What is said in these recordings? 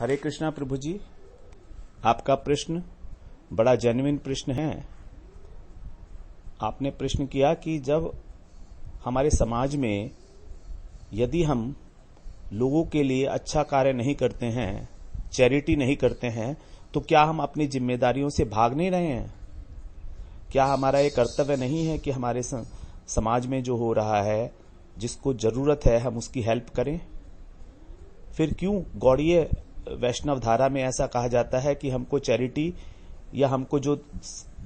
हरे कृष्णा प्रभु जी, आपका प्रश्न बड़ा जेन्युइन प्रश्न है। आपने प्रश्न किया कि जब हमारे समाज में यदि हम लोगों के लिए अच्छा कार्य नहीं करते हैं, चैरिटी नहीं करते हैं, तो क्या हम अपनी जिम्मेदारियों से भाग नहीं रहे हैं? क्या हमारा ये कर्तव्य नहीं है कि हमारे समाज में जो हो रहा है, जिसको जरूरत है, हम उसकी हेल्प करें? फिर क्यों गौड़ीय वैष्णव धारा में ऐसा कहा जाता है कि हमको चैरिटी या हमको जो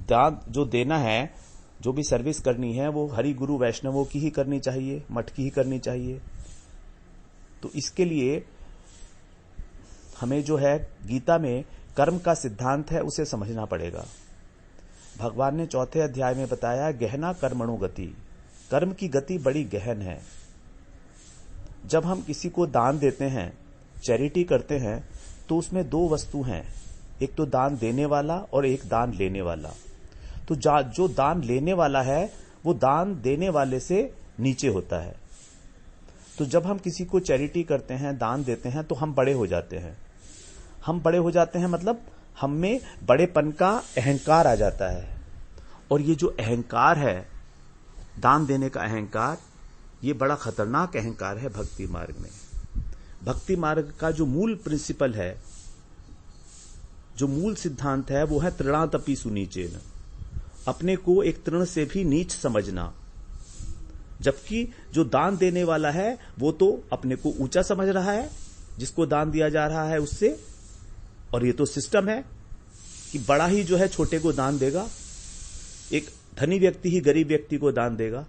दान जो देना है, जो भी सर्विस करनी है, वो हरि गुरु वैष्णवों की ही करनी चाहिए, मठ की ही करनी चाहिए? तो इसके लिए हमें जो है गीता में कर्म का सिद्धांत है, उसे समझना पड़ेगा। भगवान ने 4 अध्याय में बताया, गहना कर्मणो गति, कर्म की गति बड़ी गहन है। जब हम किसी को दान देते हैं, चैरिटी करते हैं, तो उसमें 2 वस्तु हैं, एक तो दान देने वाला और एक दान लेने वाला। तो जो दान लेने वाला है वो दान देने वाले से नीचे होता है। तो जब हम किसी को चैरिटी करते हैं, दान देते हैं, तो हम बड़े हो जाते हैं। हम बड़े हो जाते हैं मतलब हम में बड़ेपन का अहंकार आ जाता है। और ये जो अहंकार है, दान देने का अहंकार, ये बड़ा खतरनाक अहंकार है भक्ति मार्ग में। भक्ति मार्ग का जो मूल प्रिंसिपल है, जो मूल सिद्धांत है, वो है तृणातपि सुनीचेन, अपने को एक तृण से भी नीच समझना। जबकि जो दान देने वाला है वो तो अपने को ऊंचा समझ रहा है, जिसको दान दिया जा रहा है उससे। और ये तो सिस्टम है कि बड़ा ही जो है छोटे को दान देगा, एक धनी व्यक्ति ही गरीब व्यक्ति को दान देगा।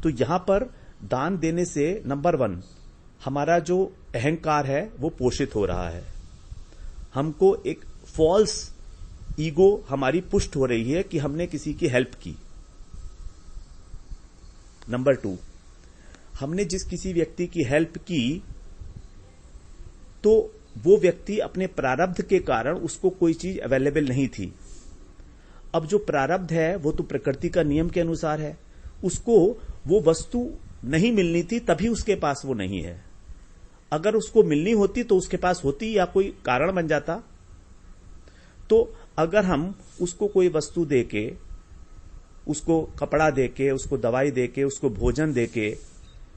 तो यहां पर दान देने से नंबर 1 हमारा जो अहंकार है वो पोषित हो रहा है। हमको एक फॉल्स ईगो हमारी पुष्ट हो रही है कि हमने किसी की हेल्प की। नंबर 2, हमने जिस किसी व्यक्ति की हेल्प की, तो वो व्यक्ति अपने प्रारब्ध के कारण उसको कोई चीज अवेलेबल नहीं थी। अब जो प्रारब्ध है वो तो प्रकृति का नियम के अनुसार है, उसको वो वस्तु नहीं मिलनी थी, तभी उसके पास वो नहीं है। अगर उसको मिलनी होती तो उसके पास होती या कोई कारण बन जाता। तो अगर हम उसको कोई वस्तु देके, उसको कपड़ा देके, उसको दवाई देके, उसको भोजन देके,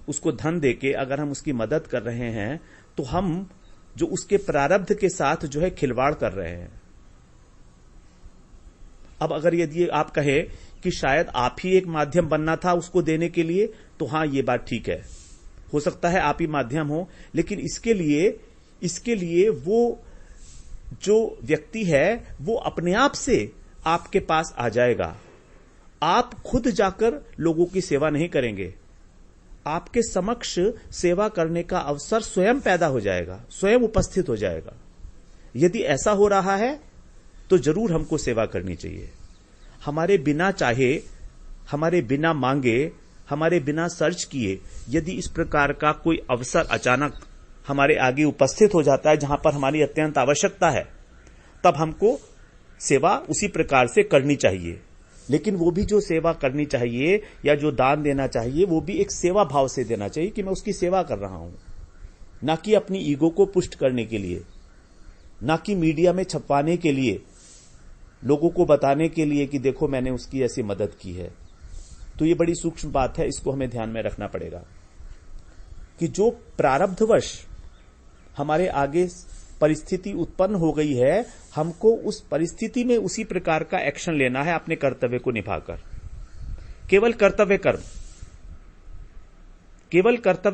उसको धन देके अगर हम उसकी मदद कर रहे हैं, तो हम जो उसके प्रारब्ध के साथ जो है खिलवाड़ कर रहे हैं। अब अगर यदि आप कहे कि शायद आप ही एक माध्यम बनना था उसको देने के लिए, तो हां, ये बात ठीक है, हो सकता है आप ही माध्यम हो। लेकिन इसके लिए वो जो व्यक्ति है वो अपने आप से आपके पास आ जाएगा। आप खुद जाकर लोगों की सेवा नहीं करेंगे, आपके समक्ष सेवा करने का अवसर स्वयं पैदा हो जाएगा, स्वयं उपस्थित हो जाएगा। यदि ऐसा हो रहा है तो जरूर हमको सेवा करनी चाहिए। हमारे बिना चाहे, हमारे बिना मांगे, हमारे बिना सर्च किए यदि इस प्रकार का कोई अवसर अचानक हमारे आगे उपस्थित हो जाता है जहां पर हमारी अत्यंत आवश्यकता है, तब हमको सेवा उसी प्रकार से करनी चाहिए। लेकिन वो भी जो सेवा करनी चाहिए या जो दान देना चाहिए, वो भी एक सेवा भाव से देना चाहिए कि मैं उसकी सेवा कर रहा हूं, ना कि अपनी ईगो को पुष्ट करने के लिए, ना कि मीडिया में छपवाने के लिए, लोगों को बताने के लिए कि देखो मैंने उसकी ऐसी मदद की है। तो ये बड़ी सूक्ष्म बात है, इसको हमें ध्यान में रखना पड़ेगा कि जो प्रारब्धवश हमारे आगे परिस्थिति उत्पन्न हो गई है, हमको उस परिस्थिति में उसी प्रकार का एक्शन लेना है, अपने कर्तव्य को निभाकर। केवल कर्तव्य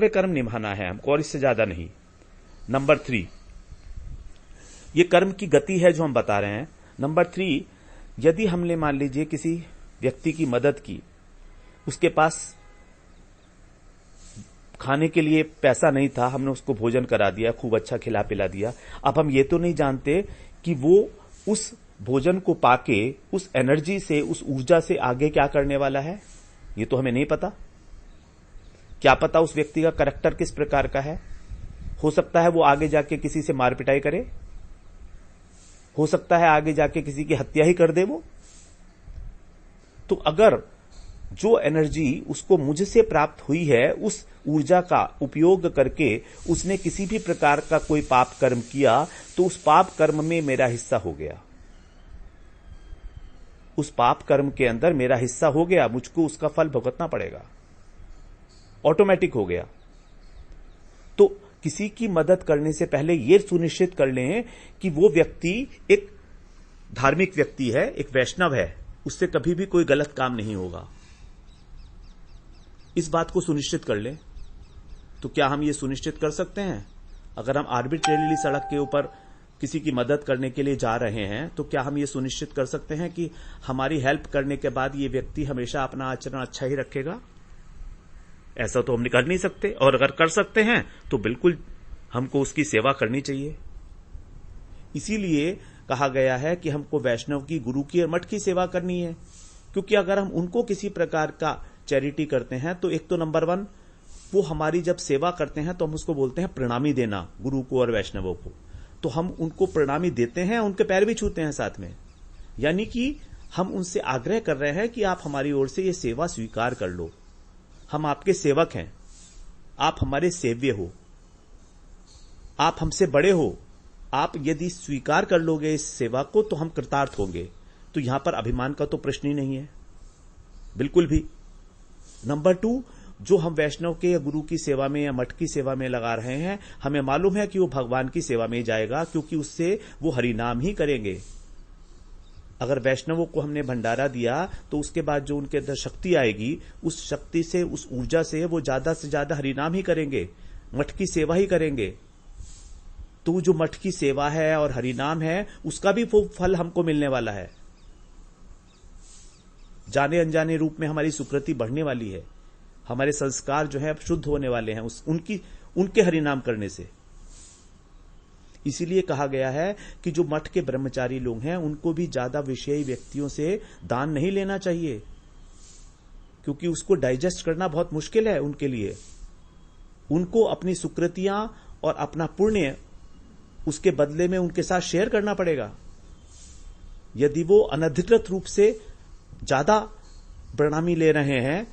कर्म निभाना है हमको, और इससे ज्यादा नहीं। नंबर 3, ये कर्म की गति है जो हम बता रहे हैं। नंबर 3, यदि हमने मान लीजिए किसी व्यक्ति की मदद की, उसके पास खाने के लिए पैसा नहीं था, हमने उसको भोजन करा दिया, खूब अच्छा खिला पिला दिया। अब हम ये तो नहीं जानते कि वो उस भोजन को पाके, उस एनर्जी से, उस ऊर्जा से आगे क्या करने वाला है, ये तो हमें नहीं पता। क्या पता उस व्यक्ति का कैरेक्टर किस प्रकार का है। हो सकता है वो आगे जाके किसी से मार पिटाई करे, हो सकता है आगे जाके किसी की हत्या ही कर दे वो। तो अगर जो एनर्जी उसको मुझसे प्राप्त हुई है, उस ऊर्जा का उपयोग करके उसने किसी भी प्रकार का कोई पाप कर्म किया, तो उस पाप कर्म में मेरा हिस्सा हो गया, उस पाप कर्म के अंदर मेरा हिस्सा हो गया, मुझको उसका फल भुगतना पड़ेगा, ऑटोमेटिक हो गया। तो किसी की मदद करने से पहले यह सुनिश्चित कर लें कि वो व्यक्ति एक धार्मिक व्यक्ति है, एक वैष्णव है, उससे कभी भी कोई गलत काम नहीं होगा। इस बात को सुनिश्चित कर लें। तो क्या हम ये सुनिश्चित कर सकते हैं? अगर हम आर्बिट्रेरीली सड़क के ऊपर किसी की मदद करने के लिए जा रहे हैं, तो क्या हम ये सुनिश्चित कर सकते हैं कि हमारी हेल्प करने के बाद ये व्यक्ति हमेशा अपना आचरण अच्छा ही रखेगा? ऐसा तो हम कर नहीं सकते। और अगर कर सकते हैं तो बिल्कुल हमको उसकी सेवा करनी चाहिए। इसीलिए कहा गया है कि हमको वैष्णव की, गुरु की और मठ की सेवा करनी है। क्योंकि अगर हम उनको किसी प्रकार का चैरिटी करते हैं तो एक तो नंबर 1, वो हमारी जब सेवा करते हैं तो हम उसको बोलते हैं प्रणामी देना, गुरु को और वैष्णवों को। तो हम उनको प्रणामी देते हैं, उनके पैर भी छूते हैं साथ में। यानी कि हम उनसे आग्रह कर रहे हैं कि आप हमारी ओर से ये सेवा स्वीकार कर लो, हम आपके सेवक हैं, आप हमारे सेव्य हो, आप हमसे बड़े हो, आप यदि स्वीकार कर लोगे इस सेवा को तो हम कृतार्थ होंगे। तो यहां पर अभिमान का तो प्रश्न ही नहीं है, बिल्कुल भी। नंबर 2, जो हम वैष्णव के या गुरु की सेवा में या मठ की सेवा में लगा रहे हैं, हमें मालूम है कि वो भगवान की सेवा में जाएगा, क्योंकि उससे वो हरिनाम ही करेंगे। अगर वैष्णवों को हमने भंडारा दिया तो उसके बाद जो उनके अंदर शक्ति आएगी, उस शक्ति से, उस ऊर्जा से वो ज्यादा से ज्यादा हरिनाम ही करेंगे, मठ की सेवा ही करेंगे। तो जो मठ की सेवा है और हरिनाम है, उसका भी वो फल हमको मिलने वाला है। जाने अनजाने रूप में हमारी सुकृति बढ़ने वाली है, हमारे संस्कार जो है शुद्ध होने वाले हैं उनके हरिनाम करने से। इसीलिए कहा गया है कि जो मठ के ब्रह्मचारी लोग हैं उनको भी ज्यादा विषयी व्यक्तियों से दान नहीं लेना चाहिए, क्योंकि उसको डाइजेस्ट करना बहुत मुश्किल है उनके लिए। उनको अपनी सुकृतियां और अपना पुण्य उसके बदले में उनके साथ शेयर करना पड़ेगा। यदि वो अनधिकृत रूप से ज्यादा प्रणामी ले रहे हैं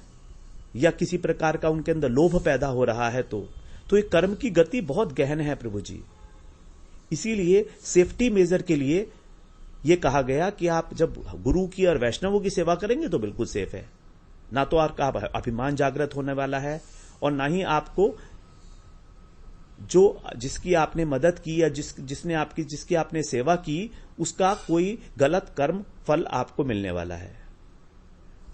या किसी प्रकार का उनके अंदर लोभ पैदा हो रहा है तो ये कर्म की गति बहुत गहन है प्रभु जी। इसीलिए सेफ्टी मेजर के लिए यह कहा गया कि आप जब गुरु की और वैष्णवों की सेवा करेंगे तो बिल्कुल सेफ है। ना तो आपका अभिमान जागृत होने वाला है और ना ही आपको जिसकी आपने मदद की या जिसकी आपने सेवा की उसका कोई गलत कर्म फल आपको मिलने वाला है।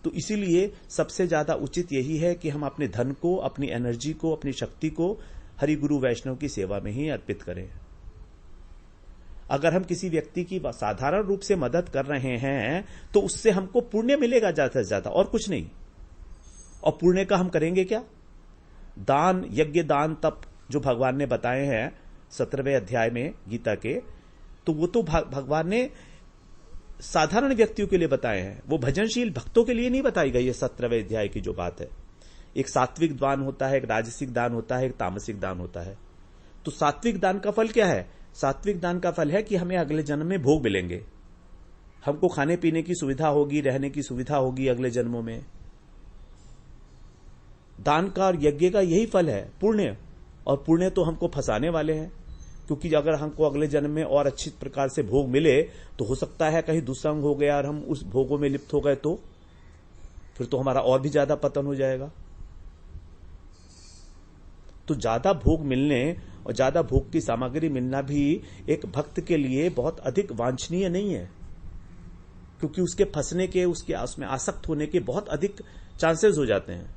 तो इसीलिए सबसे ज्यादा उचित यही है कि हम अपने धन को, अपनी एनर्जी को, अपनी शक्ति को हरि गुरु वैष्णव की सेवा में ही अर्पित करें। अगर हम किसी व्यक्ति की साधारण रूप से मदद कर रहे हैं तो उससे हमको पुण्य मिलेगा ज्यादा से ज्यादा, और कुछ नहीं। और पुण्य का हम करेंगे क्या? दान, यज्ञ, दान, तप जो भगवान ने बताए हैं 17वें अध्याय में गीता के, तो वो तो भगवान ने साधारण व्यक्तियों के लिए बताए हैं, वो भजनशील भक्तों के लिए नहीं बताई गई है। 17वें अध्याय की जो बात है, एक सात्विक दान होता है, एक राजसिक दान होता है, एक तामसिक दान होता है। तो सात्विक दान का फल क्या है? सात्विक दान का फल है कि हमें अगले जन्म में भोग मिलेंगे, हमको खाने पीने की सुविधा होगी, रहने की सुविधा होगी अगले जन्मों में। दान का और यज्ञ का यही फल है, पुण्य। और पुण्य तो हमको फंसाने वाले हैं, क्योंकि अगर हमको अगले जन्म में और अच्छी प्रकार से भोग मिले तो हो सकता है कहीं दुसंग हो गया और हम उस भोगों में लिप्त हो गए तो फिर तो हमारा और भी ज्यादा पतन हो जाएगा। तो ज्यादा भोग मिलने और ज्यादा भोग की सामग्री मिलना भी एक भक्त के लिए बहुत अधिक वांछनीय नहीं है, क्योंकि उसके फंसने के, उसमें आसक्त होने के बहुत अधिक चांसेस हो जाते हैं।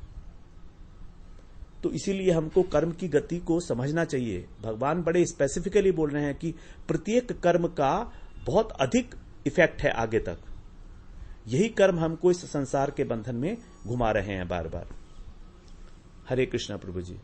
तो इसीलिए हमको कर्म की गति को समझना चाहिए। भगवान बड़े स्पेसिफिकली बोल रहे हैं कि प्रत्येक कर्म का बहुत अधिक इफेक्ट है आगे तक। यही कर्म हमको इस संसार के बंधन में घुमा रहे हैं बार बार। हरे कृष्णा प्रभु जी।